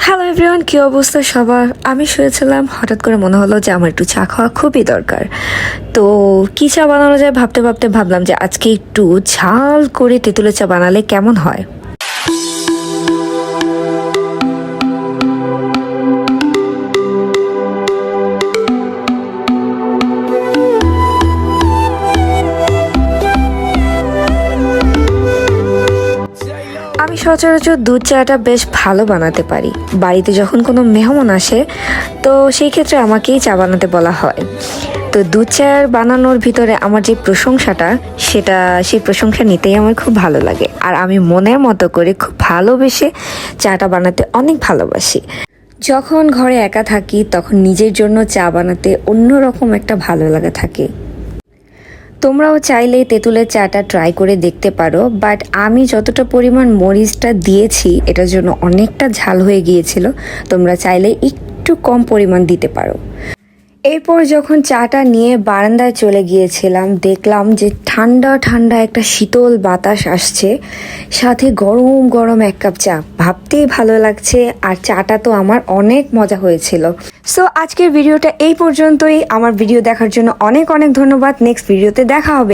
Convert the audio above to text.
Hello everyone, কি অবস্থা সবার? আমি শুয়েছিলাম, হঠাৎ করে মনে হলো যে আমার একটু চা খাওয়া খুবই দরকার। তো কী চা বানানো যায় ভাবতে ভাবতে ভাবলাম যে আজকে একটু ঝাল করে তেঁতুলের চা বানালে কেমন হয়। আমি সচরাচর দুধ চাটা বেশ ভালো বানাতে পারি। বাড়িতে যখন কোনো মেহমান আসে তো সেই ক্ষেত্রে আমাকেই চা বানাতে বলা হয়। তো দুধ চা বানানোর ভিতরে আমার যে প্রশংসাটা, সেই প্রশংসা নিতেই আমার খুব ভালো লাগে। আর আমি মনের মতো করে খুব ভালোবেসে চাটা বানাতে অনেক ভালোবাসি। যখন ঘরে একা থাকি তখন নিজের জন্য চা বানাতে অন্যরকম একটা ভালো লাগা থাকে। তোমরাও চাইলে তেঁতুলের চাটা ট্রাই করে দেখতে পারো, বাট আমি যতটা পরিমাণ মরিচটা দিয়েছি এটার জন্য অনেকটা ঝাল হয়ে গিয়েছিল। তোমরা চাইলে একটু কম পরিমাণ দিতে পারো। এরপর যখন চাটা নিয়ে বারান্দায় চলে গিয়েছিলাম, দেখলাম যে ঠান্ডা ঠান্ডা একটা শীতল বাতাস আসছে, সাথে গরম গরম এক কাপ চা। ভাবতেই ভালো লাগছে, আর চাটা তো আমার অনেক মজা হয়েছিল। সো আজকের ভিডিওটা এই পর্যন্তই। আমার ভিডিও দেখার জন্য অনেক অনেক ধন্যবাদ। নেক্সট ভিডিওতে দেখা হবে।